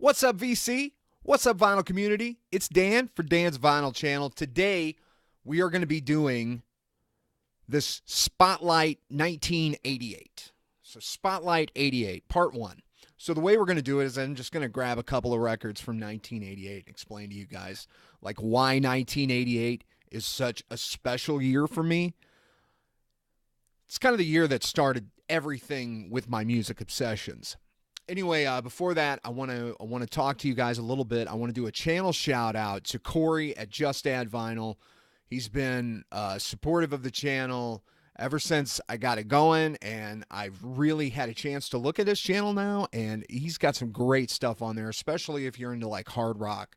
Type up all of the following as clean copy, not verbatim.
What's up, VC? What's up, vinyl community? It's Dan for Dan's Vinyl Channel. Today, we are going to be doing this Spotlight 1988. So, Spotlight 88, Part 1. So, the way we're going to do it is I'm just going to grab a couple of records from 1988 and explain to you guys, like, why 1988 is such a special year for me. It's kind of the year that started everything with my music obsessions. Anyway, before that, I want to talk to you guys a little bit. I want to do a channel shout out to Corey at Justaddvinyl. He's been supportive of the channel ever since I got it going, and I've really had a chance to look at his channel now, and he's got some great stuff on there, especially if you're into like hard rock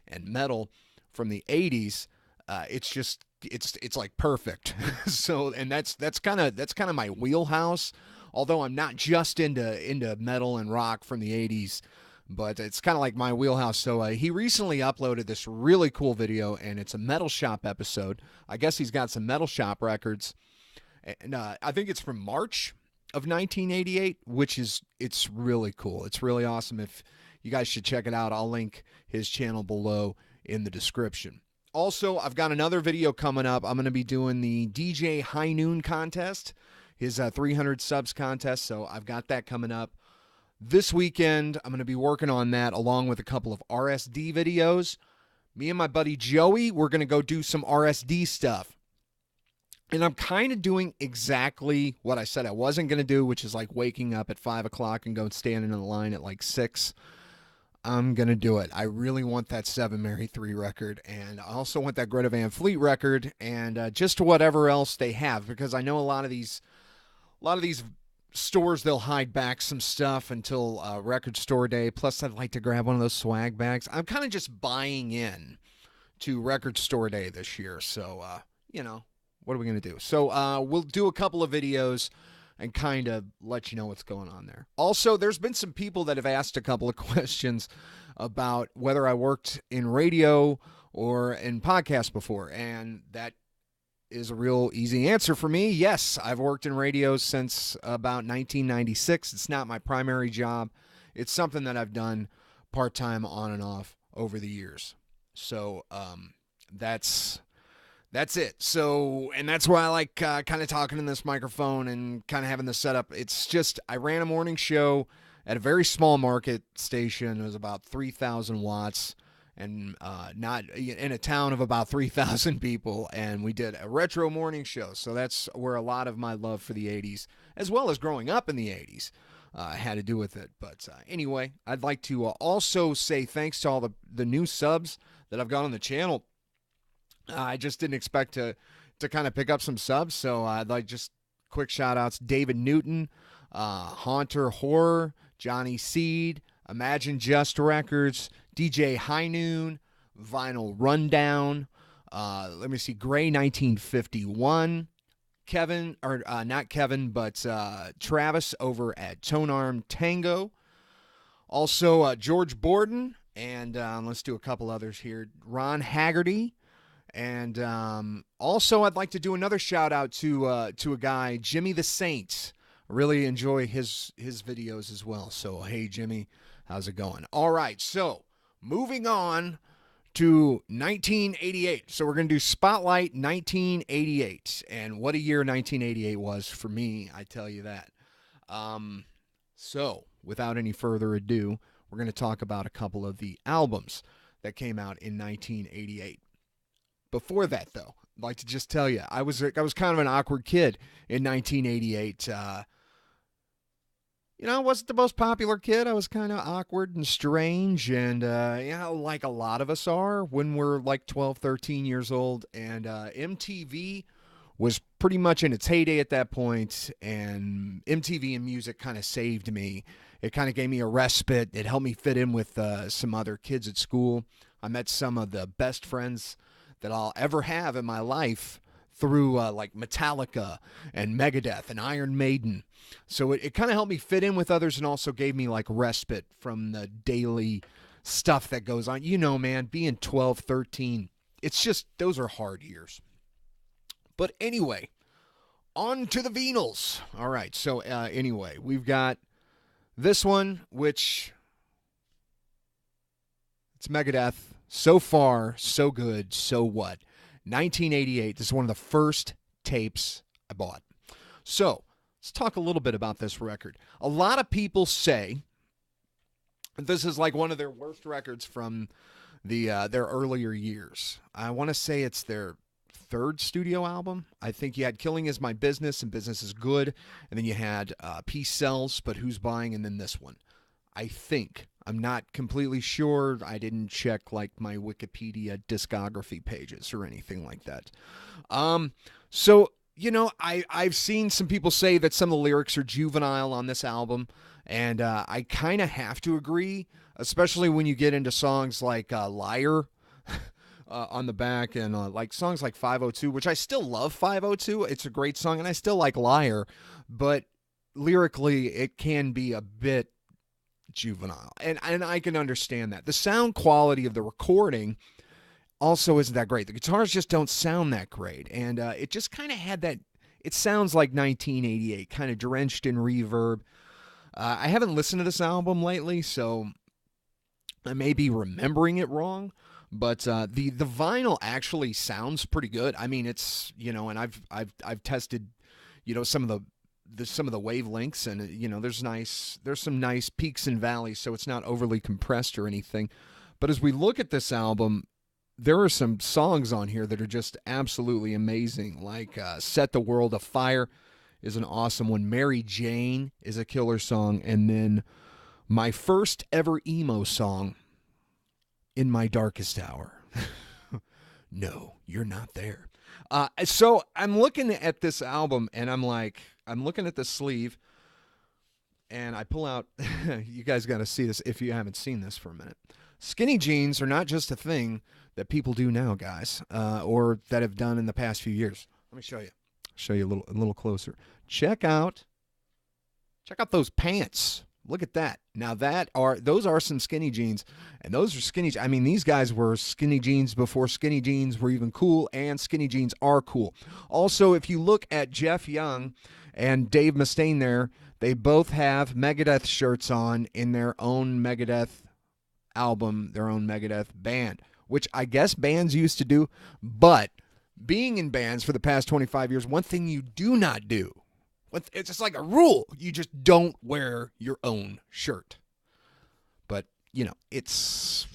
and metal from the 80s. It's like perfect. So, and that's kind of my wheelhouse. Although I'm not just into metal and rock from the 80s, but it's kind of like my wheelhouse. So he recently uploaded this really cool video, and it's a Metal Shop episode. I guess he's got some Metal Shop records, and I think it's from March of 1988, it's really cool. It's really awesome. If you guys should check it out, I'll link his channel below in the description. Also, I've got another video coming up. I'm going to be doing the DJ High Noon contest. His 300 subs contest, so I've got that coming up this weekend. I'm going to be working on that along with a couple of RSD videos. Me and my buddy Joey, we're going to go do some RSD stuff. And I'm kind of doing exactly what I said I wasn't going to do, which is like waking up at 5 o'clock and go standing in the line at like 6. I'm going to do it. I really want that 7 Mary 3 record, and I also want that Greta Van Fleet record, and just whatever else they have, because I know a lot of these stores, they'll hide back some stuff until record store day. Plus, I'd like to grab one of those swag bags. I'm kind of just buying in to record store day this year. So, what are we going to do? So, we'll do a couple of videos and kind of let you know what's going on there. Also, there's been some people that have asked a couple of questions about whether I worked in radio or in podcasts before, and that is a real easy answer for me. Yes, I've worked in radio since about 1996. It's not my primary job. It's something that I've done part-time on and off over the years. So that's it. So, and that's why I like kind of talking in this microphone and kind of having the setup. It's just, I ran a morning show at a very small market station. It was about 3,000 watts. And not in a town of about 3,000 people, and we did a retro morning show. So that's where a lot of my love for the 80s, as well as growing up in the 80s, had to do with it. But anyway, I'd like to also say thanks to all the new subs that I've got on the channel. I just didn't expect to kind of pick up some subs, so I'd like just quick shout-outs. David Newton, Haunter Horror, Johnny Seed, Imagine Just Records, DJ High Noon, Vinyl Rundown, let me see, Gray 1951, Kevin, or not Kevin, but Travis over at Tone Arm Tango. Also, George Borden, and let's do a couple others here. Ron Haggerty, and also I'd like to do another shout out to a guy, Jimmy the Saint. I really enjoy his videos as well. So, hey, Jimmy, how's it going? All right, so moving on to 1988. So we're going to do Spotlight 1988. And what a year 1988 was for me, I tell you that. So without any further ado, we're going to talk about a couple of the albums that came out in 1988. Before that, though, I'd like to just tell you, I was kind of an awkward kid in 1988. I wasn't the most popular kid. I was kind of awkward and strange, and like a lot of us are when we're like 12, 13 years old. And MTV was pretty much in its heyday at that point, and MTV and music kind of saved me. It kind of gave me a respite. It helped me fit in with some other kids at school. I met some of the best friends that I'll ever have in my life through like Metallica and Megadeth and Iron Maiden. So it kind of helped me fit in with others and also gave me like respite from the daily stuff that goes on. Man, being 12, 13, it's just, those are hard years. But anyway, on to the vinyls. All right, so anyway, we've got this one, which It's Megadeth. So far, so good, so what? 1988. This is one of the first tapes I bought. So let's talk a little bit about this record. A lot of people say this is like one of their worst records from their earlier years. I want to say it's their third studio album. I think you had Killing Is My Business and Business Is Good, and then you had Peace Sells, But Who's Buying, and then this one. I think. I'm not completely sure. I didn't check like my Wikipedia discography pages or anything like that. So, I've seen some people say that some of the lyrics are juvenile on this album, and I kind of have to agree, especially when you get into songs like Liar on the back, and like songs like 502, which I still love 502. It's a great song, and I still like Liar, but lyrically it can be a bit juvenile, and I can understand that. The sound quality of the recording also isn't that great. The guitars just don't sound that great, and it just kind of had that. It sounds like 1988, kind of drenched in reverb. I haven't listened to this album lately, so I may be remembering it wrong. But the vinyl actually sounds pretty good. I mean, it's and I've tested some of the wavelengths, and there's some nice peaks and valleys, so it's not overly compressed or anything. But as we look at this album, there are some songs on here that are just absolutely amazing, like Set the World Afire is an awesome one. Mary Jane is a killer song, and then my first ever emo song, In My Darkest Hour. No, you're not there. So I'm looking at this album, and I'm looking at the sleeve, and I pull out, you guys got to see this if you haven't seen this for a minute. Skinny jeans are not just a thing that people do now, guys, or that have done in the past few years. Let me show you. Show you a little closer. Check out those pants. Look at that. Now those are some skinny jeans, and those are skinny. I mean, these guys were skinny jeans before skinny jeans were even cool, and skinny jeans are cool. Also, if you look at Jeff Young and Dave Mustaine there, they both have Megadeth shirts on in their own Megadeth album, their own Megadeth band, which I guess bands used to do. But being in bands for the past 25 years, one thing you do not do, it's just like a rule, you just don't wear your own shirt. But, it's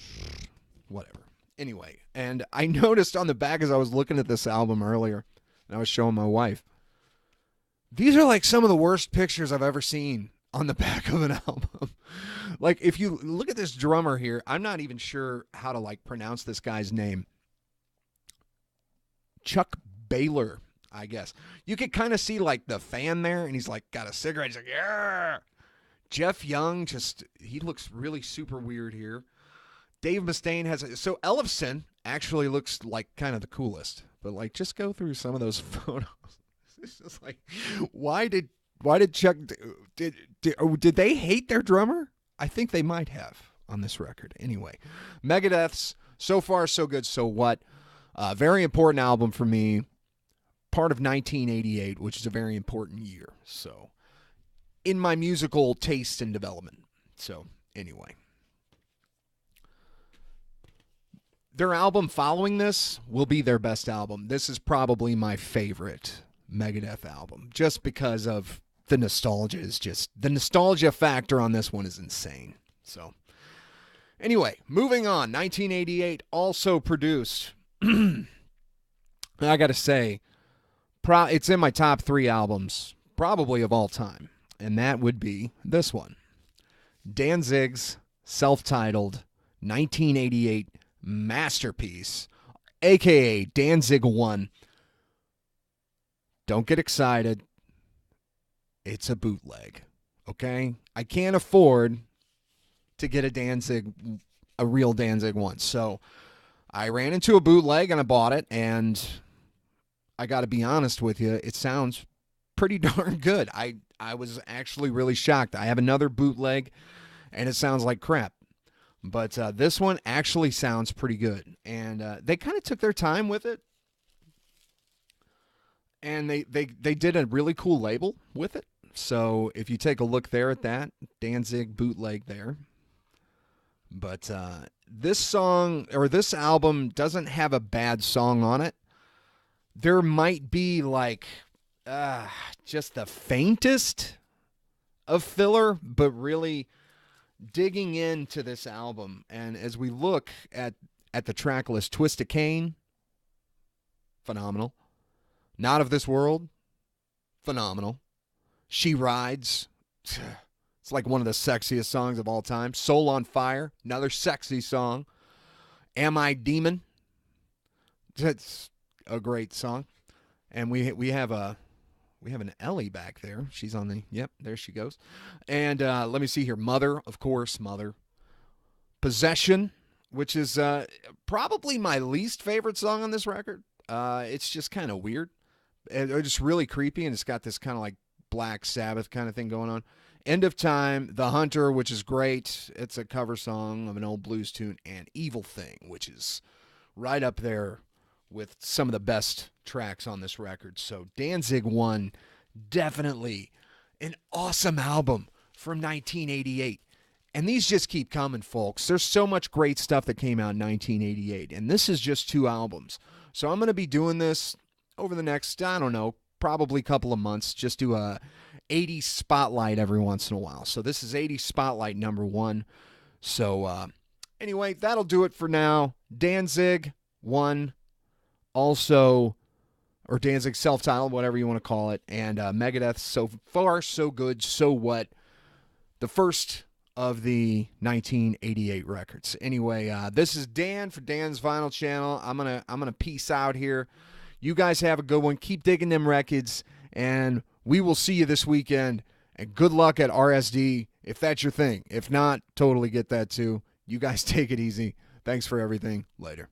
whatever. Anyway, and I noticed on the back as I was looking at this album earlier, and I was showing my wife, these are like some of the worst pictures I've ever seen on the back of an album. Like, if you look at this drummer here, I'm not even sure how to pronounce this guy's name. Chuck Baylor, I guess. You could kind of see the fan there, and he's got a cigarette. He's like, yeah. Jeff Young, he looks really super weird here. Dave Mustaine so Ellefson actually looks like kind of the coolest, but just go through some of those photos. It's just why did Chuck, did they hate their drummer? I think they might have on this record. Anyway, Megadeth's So Far So Good So What. Very important album for me. Part of 1988, which is a very important year. So, in my musical taste and development. So, anyway. Their album following this will be their best album. This is probably my favorite Megadeth album, just because of the nostalgia. The nostalgia factor on this one is insane. So, anyway, moving on. 1988 also produced, I gotta say, it's in my top 3 albums, probably of all time, and that would be this one. Danzig's self-titled 1988 masterpiece, a.k.a. Danzig 1. Don't get excited. It's a bootleg, okay? I can't afford to get a real Danzig 1. So I ran into a bootleg and I bought it, and I got to be honest with you, it sounds pretty darn good. I was actually really shocked. I have another bootleg, and it sounds like crap. But this one actually sounds pretty good. And they kind of took their time with it. And they did a really cool label with it. So if you take a look there at that, Danzig bootleg there. But this song or this album doesn't have a bad song on it. There might be like uh, just the faintest of filler, but really digging into this album, and as we look at the track list, Twist of Cain, phenomenal. Not of This World, phenomenal. She Rides, it's like one of the sexiest songs of all time. Soul on Fire, another sexy song. Am I Demon? That's a great song. And we have an Ellie back there. She's on the yep, there she goes. And let me see here. Mother, of course, Mother. Possession, which is probably my least favorite song on this record. It's just kind of weird. It's just really creepy, and it's got this kind of like Black Sabbath kind of thing going on. End of Time, The Hunter, which is great. It's a cover song of an old blues tune, and Evil Thing, which is right up there with some of the best tracks on this record. So Danzig 1, definitely an awesome album from 1988. And these just keep coming, folks. There's so much great stuff that came out in 1988, and this is just 2 albums. So I'm going to be doing this over the next, I don't know, probably couple of months, just do a 80s spotlight every once in a while. So this is 80s spotlight number 1. So anyway, that'll do it for now. Danzig 1, also, or Danzig self-titled, whatever you want to call it, and Megadeth, So Far, So Good, So What, the first of the 1988 records. Anyway, this is Dan for Dan's Vinyl Channel. I'm gonna peace out here. You guys have a good one. Keep digging them records, and we will see you this weekend. And good luck at RSD if that's your thing. If not, totally get that too. You guys take it easy. Thanks for everything. Later.